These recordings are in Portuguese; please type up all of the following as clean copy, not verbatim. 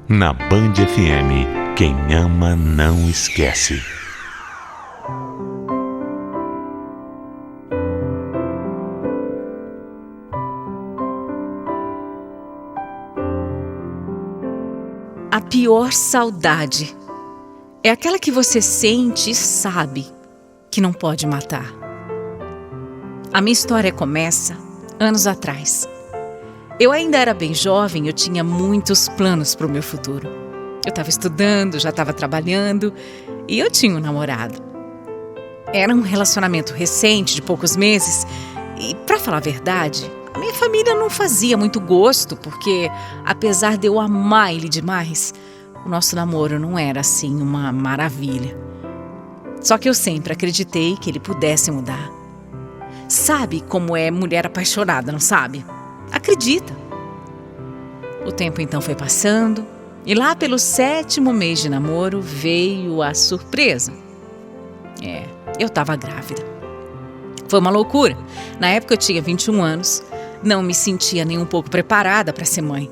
Na Band FM, quem ama não esquece. A pior saudade é aquela que você sente e sabe que não pode matar. A minha história começa anos atrás. Eu ainda era bem jovem, eu tinha muitos planos para o meu futuro. Eu estava estudando, já estava trabalhando e eu tinha um namorado. Era um relacionamento recente, de poucos meses, e, para falar a verdade, a minha família não fazia muito gosto, porque, apesar de eu amar ele demais, o nosso namoro não era assim uma maravilha. Só que eu sempre acreditei que ele pudesse mudar. Sabe como é mulher apaixonada, não sabe? Acredita. O tempo então foi passando e lá pelo 7º mês de namoro veio a surpresa. Eu estava grávida. Foi uma loucura. Na época eu tinha 21 anos, não me sentia nem um pouco preparada para ser mãe.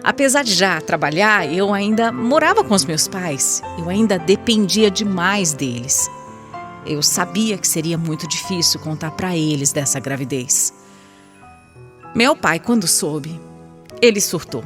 Apesar de já trabalhar, eu ainda morava com os meus pais. Eu ainda dependia demais deles. Eu sabia que seria muito difícil contar para eles dessa gravidez. Meu pai, quando soube, ele surtou.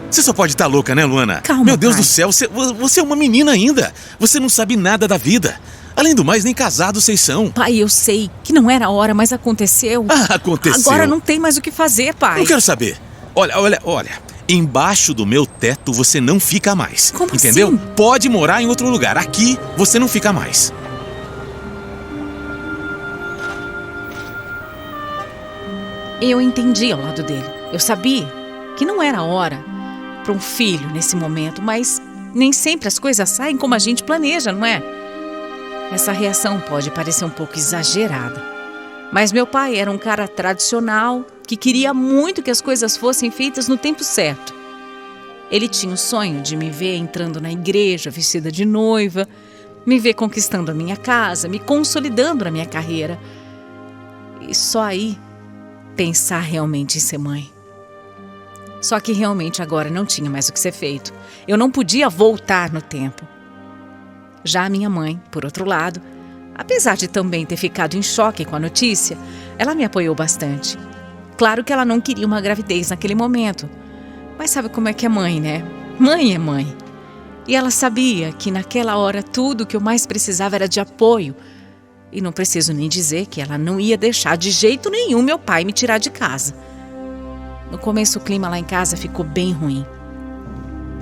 Você só pode estar louca, né, Luana? Calma, Meu Deus pai. do céu, você é uma menina ainda. Você não sabe nada da vida. Além do mais, nem casados vocês são. Pai, eu sei que não era a hora, mas aconteceu. Aconteceu. Agora não tem mais o que fazer, pai. Não quero saber. Olha. Embaixo do meu teto você não fica mais. Como entendeu? assim? Pode morar em outro lugar. Aqui você não fica mais. Eu entendi ao lado dele. Eu sabia que não era a hora para um filho nesse momento, mas nem sempre as coisas saem como a gente planeja, não é? Essa reação pode parecer um pouco exagerada, mas meu pai era um cara tradicional que queria muito que as coisas fossem feitas no tempo certo. Ele tinha o sonho de me ver entrando na igreja vestida de noiva, me ver conquistando a minha casa, me consolidando na minha carreira. E só aí pensar realmente em ser mãe. Só que realmente agora não tinha mais o que ser feito. Eu não podia voltar no tempo. Já a minha mãe, por outro lado, apesar de também ter ficado em choque com a notícia, ela me apoiou bastante. Claro que ela não queria uma gravidez naquele momento. Mas sabe como é que é mãe, né? Mãe é mãe. E ela sabia que naquela hora tudo o que eu mais precisava era de apoio. E não preciso nem dizer que ela não ia deixar de jeito nenhum meu pai me tirar de casa. No começo o clima lá em casa ficou bem ruim.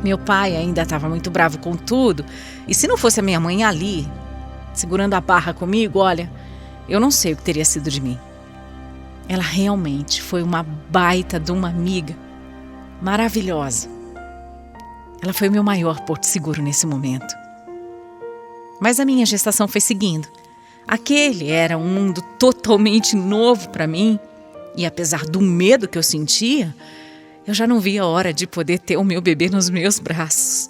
Meu pai ainda estava muito bravo com tudo. E se não fosse a minha mãe ali, segurando a barra comigo, olha, eu não sei o que teria sido de mim. Ela realmente foi uma baita de uma amiga maravilhosa. Ela foi o meu maior porto seguro nesse momento. Mas a minha gestação foi seguindo. Aquele era um mundo totalmente novo para mim. E apesar do medo que eu sentia, eu já não via a hora de poder ter o meu bebê nos meus braços.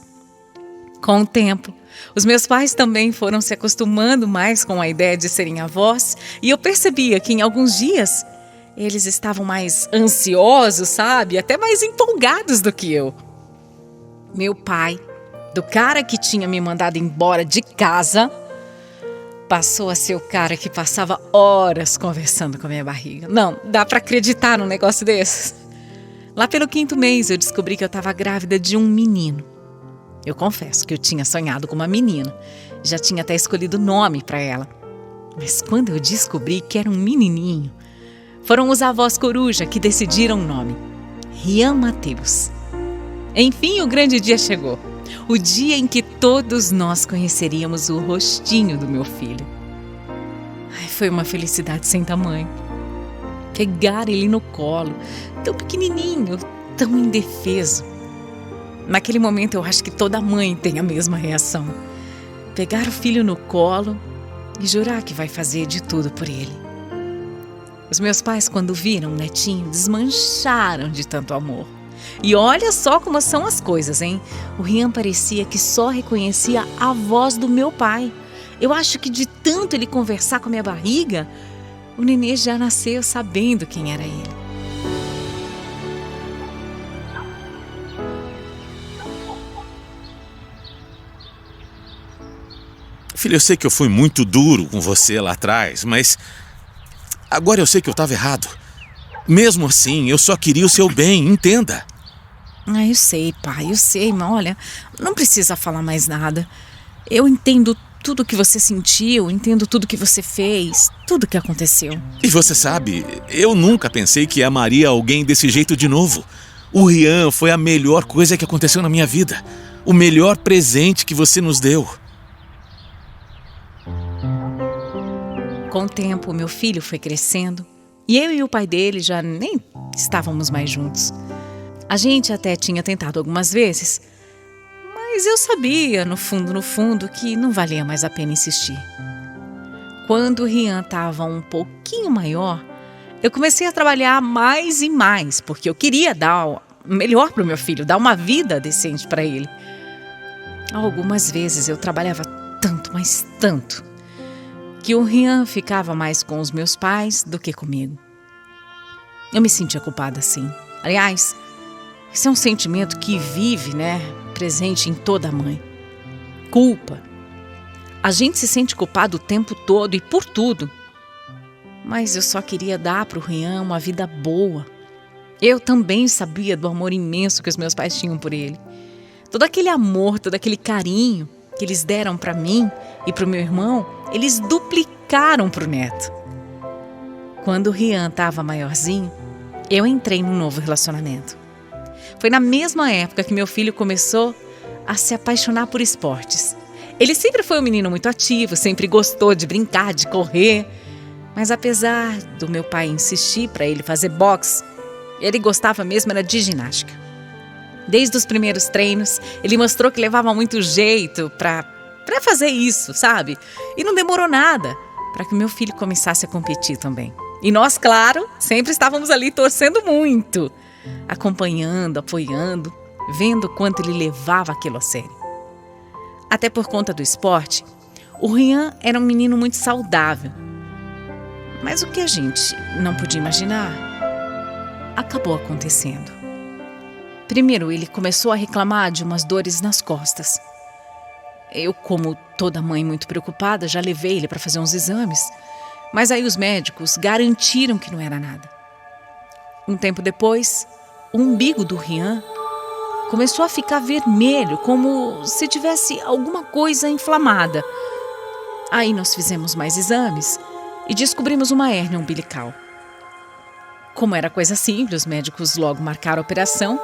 Com o tempo, os meus pais também foram se acostumando mais com a ideia de serem avós, e eu percebia que em alguns dias eles estavam mais ansiosos, sabe? Até mais empolgados do que eu. Meu pai, do cara que tinha me mandado embora de casa, passou a ser o cara que passava horas conversando com a minha barriga. Não, dá pra acreditar num negócio desses. Lá pelo 5º mês eu descobri que eu estava grávida de um menino. Eu confesso que eu tinha sonhado com uma menina. Já tinha até escolhido nome para ela. Mas quando eu descobri que era um menininho, foram os avós coruja que decidiram o nome. Rian Mateus. Enfim, o grande dia chegou. O dia em que todos nós conheceríamos o rostinho do meu filho. Foi uma felicidade sem tamanho. Pegar ele no colo, tão pequenininho, tão indefeso. Naquele momento eu acho que toda mãe tem a mesma reação. Pegar o filho no colo e jurar que vai fazer de tudo por ele. Os meus pais, quando viram o netinho, desmancharam de tanto amor. E olha só como são as coisas, hein? O Rian parecia que só reconhecia a voz do meu pai. Eu acho que de tanto ele conversar com a minha barriga, o nenê já nasceu sabendo quem era ele. Filha, eu sei que eu fui muito duro com você lá atrás, mas agora eu sei que eu estava errado. Mesmo assim, eu só queria o seu bem, entenda. Eu sei, pai, eu sei, mas olha, não precisa falar mais nada. Eu entendo tudo que você sentiu, entendo tudo que você fez, tudo que aconteceu. E você sabe, eu nunca pensei que amaria alguém desse jeito de novo. O Rian foi a melhor coisa que aconteceu na minha vida. O melhor presente que você nos deu. Com o tempo, meu filho foi crescendo e eu e o pai dele já nem estávamos mais juntos. A gente até tinha tentado algumas vezes, mas eu sabia, no fundo, que não valia mais a pena insistir. Quando o Rian estava um pouquinho maior, eu comecei a trabalhar mais e mais, porque eu queria dar o melhor para o meu filho, dar uma vida decente para ele. Algumas vezes eu trabalhava tanto, mas tanto, que o Rian ficava mais com os meus pais do que comigo. Eu me sentia culpada, sim. Aliás, esse é um sentimento que vive, presente em toda mãe. Culpa. A gente se sente culpado o tempo todo e por tudo. Mas eu só queria dar para o Rian uma vida boa. Eu também sabia do amor imenso que os meus pais tinham por ele. Todo aquele amor, todo aquele carinho que eles deram para mim e para o meu irmão, eles duplicaram para o neto. Quando o Rian estava maiorzinho, eu entrei num novo relacionamento. Foi na mesma época que meu filho começou a se apaixonar por esportes. Ele sempre foi um menino muito ativo, sempre gostou de brincar, de correr. Mas apesar do meu pai insistir para ele fazer boxe, ele gostava mesmo era de ginástica. Desde os primeiros treinos, ele mostrou que levava muito jeito para fazer isso, sabe? E não demorou nada para que meu filho começasse a competir também. E nós, claro, sempre estávamos ali torcendo muito, acompanhando, apoiando, vendo quanto ele levava aquilo a sério. Até por conta do esporte, o Rian era um menino muito saudável. Mas o que a gente não podia imaginar acabou acontecendo. Primeiro, ele começou a reclamar de umas dores nas costas. Eu, como toda mãe muito preocupada, já levei ele para fazer uns exames. Mas aí os médicos garantiram que não era nada. Um tempo depois, o umbigo do Rian começou a ficar vermelho, como se tivesse alguma coisa inflamada. Aí nós fizemos mais exames e descobrimos uma hérnia umbilical. Como era coisa simples, os médicos logo marcaram a operação.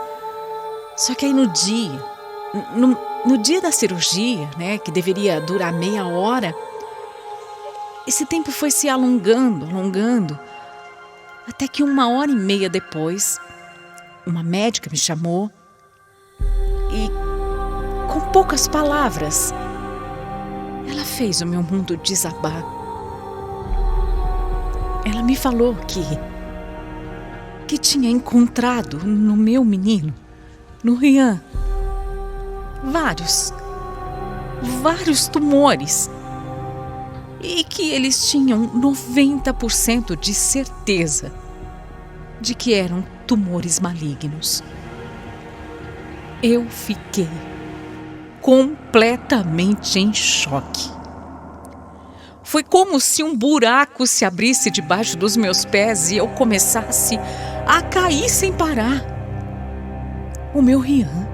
Só que aí no dia da cirurgia, que deveria durar meia hora, esse tempo foi se alongando, até que 1h30 depois, uma médica me chamou e, com poucas palavras, ela fez o meu mundo desabar. Ela me falou que tinha encontrado no meu menino, no Rian, vários tumores e que eles tinham 90% de certeza de que eram tumores malignos. Eu fiquei completamente em choque. Foi como se um buraco se abrisse debaixo dos meus pés e eu começasse a cair sem parar. O meu Rian,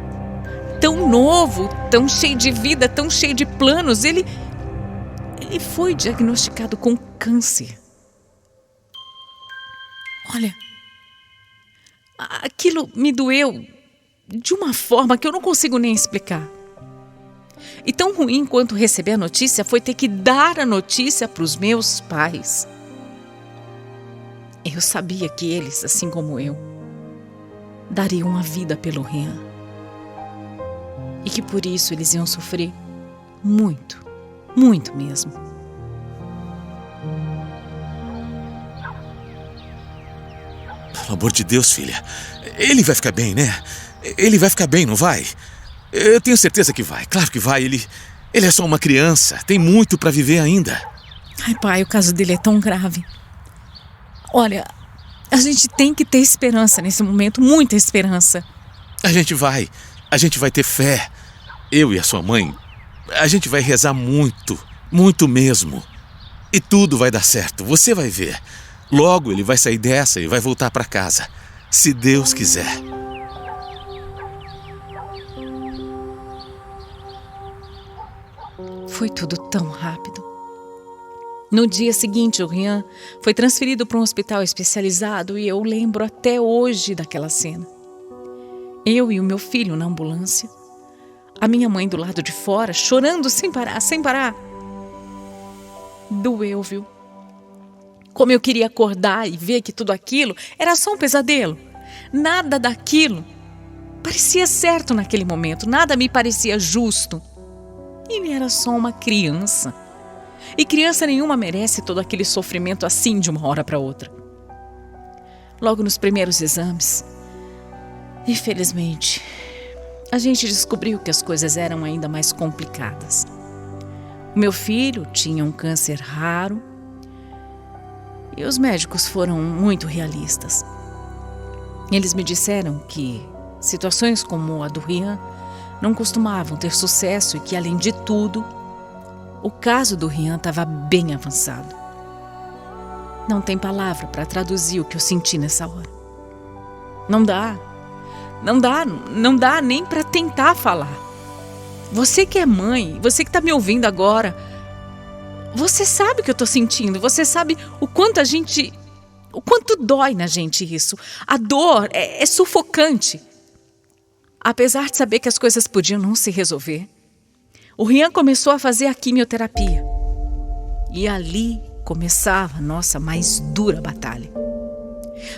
tão novo, tão cheio de vida, tão cheio de planos, ele foi diagnosticado com câncer. Olha, aquilo me doeu de uma forma que eu não consigo nem explicar. E tão ruim quanto receber a notícia foi ter que dar a notícia para os meus pais. Eu sabia que eles, assim como eu, dariam uma vida pelo Rian. E que por isso eles iam sofrer muito, muito mesmo. Pelo amor de Deus, filha. Ele vai ficar bem, né? Ele vai ficar bem, não vai? Eu tenho certeza que vai. Claro que vai. Ele é só uma criança. Tem muito para viver ainda. Ai, pai, o caso dele é tão grave. Olha, a gente tem que ter esperança nesse momento. Muita esperança. A gente vai ter fé. Eu e a sua mãe, a gente vai rezar muito, Muito mesmo. E tudo vai dar certo, você vai ver. Logo ele vai sair dessa e vai voltar para casa, se Deus quiser. Foi tudo tão rápido. No dia seguinte, o Rian foi transferido para um hospital especializado e eu lembro até hoje daquela cena. Eu e o meu filho na ambulância, a minha mãe do lado de fora, chorando sem parar, sem parar. Doeu, viu? Como eu queria acordar e ver que tudo aquilo era só um pesadelo. Nada daquilo parecia certo naquele momento, nada me parecia justo. Ele era só uma criança. E criança nenhuma merece todo aquele sofrimento assim de uma hora para outra. Logo nos primeiros exames, infelizmente, a gente descobriu que as coisas eram ainda mais complicadas. O meu filho tinha um câncer raro e os médicos foram muito realistas. Eles me disseram que situações como a do Rian não costumavam ter sucesso e que, além de tudo, o caso do Rian estava bem avançado. Não tem palavra para traduzir o que eu senti nessa hora. Não dá nem para tentar falar. Você que é mãe, você que está me ouvindo agora, você sabe o que eu estou sentindo, você sabe o quanto dói na gente isso. A dor é sufocante. Apesar de saber que as coisas podiam não se resolver, o Rian começou a fazer a quimioterapia. E ali começava a nossa mais dura batalha.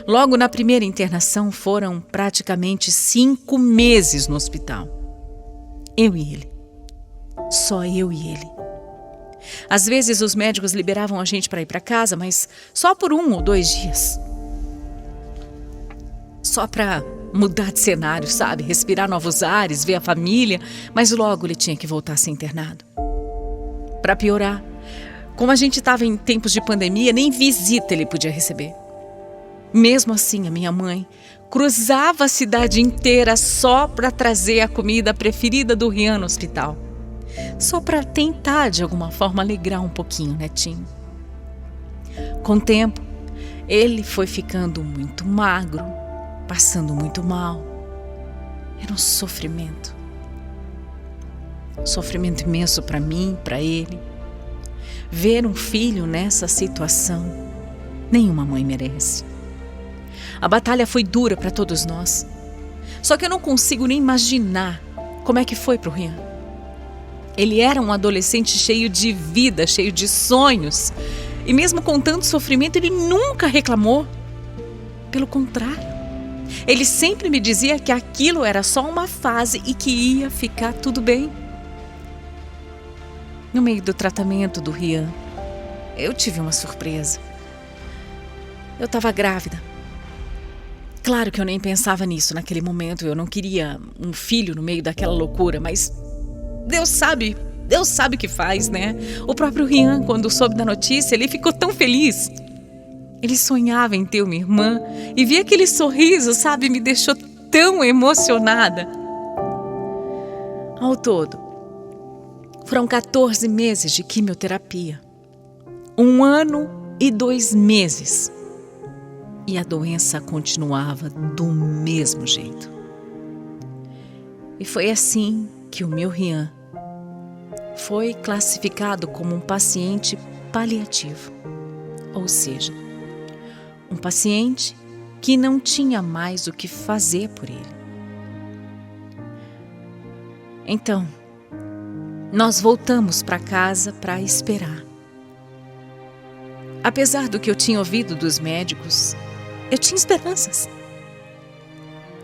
Logo na primeira internação foram praticamente 5 meses no hospital. Eu e ele. Só eu e ele. Às vezes os médicos liberavam a gente para ir para casa, mas só por 1 ou 2 dias. Só para mudar de cenário, sabe? Respirar novos ares, ver a família, mas logo ele tinha que voltar a ser internado. Para piorar, como a gente estava em tempos de pandemia, nem visita ele podia receber. Mesmo assim, a minha mãe cruzava a cidade inteira só para trazer a comida preferida do Rian no hospital. Só para tentar, de alguma forma, alegrar um pouquinho o netinho. Com o tempo, ele foi ficando muito magro, passando muito mal. Era um sofrimento. Um sofrimento imenso para mim, para ele. Ver um filho nessa situação, nenhuma mãe merece. A batalha foi dura para todos nós. Só que eu não consigo nem imaginar como é que foi para o Rian. Ele era um adolescente cheio de vida, cheio de sonhos. E mesmo com tanto sofrimento, ele nunca reclamou. Pelo contrário, ele sempre me dizia que aquilo era só uma fase e que ia ficar tudo bem. No meio do tratamento do Rian, eu tive uma surpresa. Eu estava grávida. Claro que eu nem pensava nisso naquele momento. Eu não queria um filho no meio daquela loucura, mas Deus sabe o que faz, né? O próprio Rian, quando soube da notícia, ele ficou tão feliz. Ele sonhava em ter uma irmã e ver aquele sorriso, sabe, me deixou tão emocionada. Ao todo, foram 14 meses de quimioterapia. 1 ano e 2 meses. E a doença continuava do mesmo jeito. E foi assim que o meu Rian foi classificado como um paciente paliativo. Ou seja, um paciente que não tinha mais o que fazer por ele. Então, nós voltamos para casa para esperar. Apesar do que eu tinha ouvido dos médicos, eu tinha esperanças.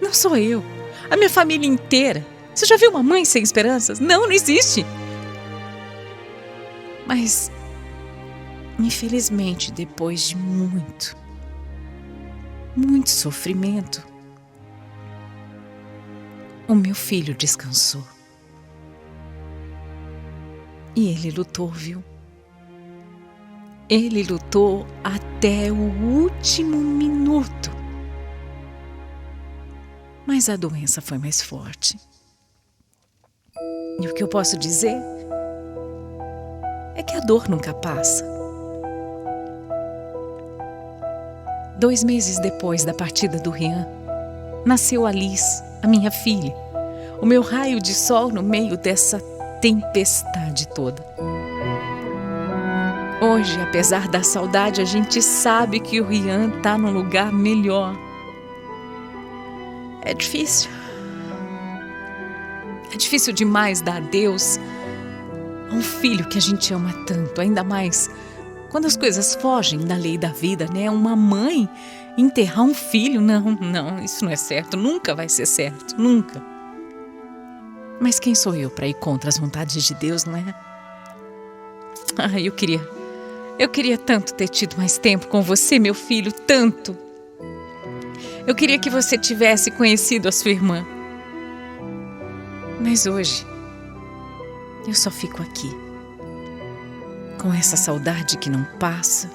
Não só eu, a minha família inteira. Você já viu uma mãe sem esperanças? Não existe. Mas, infelizmente, depois de muito sofrimento, o meu filho descansou. E ele lutou, viu? Ele lutou até o último minuto. Mas a doença foi mais forte. E o que eu posso dizer? é que a dor nunca passa. 2 meses depois da partida do Rian, nasceu Alice, a minha filha, o meu raio de sol no meio dessa tempestade toda. Hoje, apesar da saudade, a gente sabe que o Rian está num lugar melhor. É difícil. É difícil demais dar adeus a um filho que a gente ama tanto, ainda mais quando as coisas fogem da lei da vida, né? Uma mãe enterrar um filho, não, isso não é certo, nunca vai ser certo, nunca. Mas quem sou eu para ir contra as vontades de Deus, não é? Eu queria tanto ter tido mais tempo com você, meu filho, tanto. Eu queria que você tivesse conhecido a sua irmã. Mas hoje, eu só fico aqui, com essa saudade que não passa,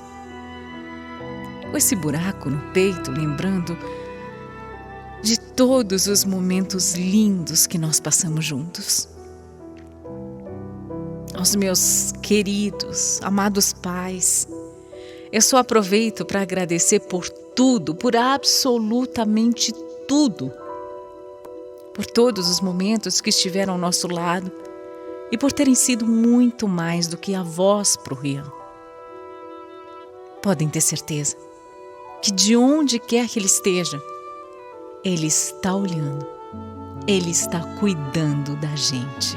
com esse buraco no peito, lembrando de todos os momentos lindos que nós passamos juntos. Aos meus queridos, amados pais, eu só aproveito para agradecer por tudo, por absolutamente tudo, por todos os momentos que estiveram ao nosso lado e por terem sido muito mais do que avós para o Rian. Podem ter certeza que de onde quer que ele esteja, ele está olhando, ele está cuidando da gente.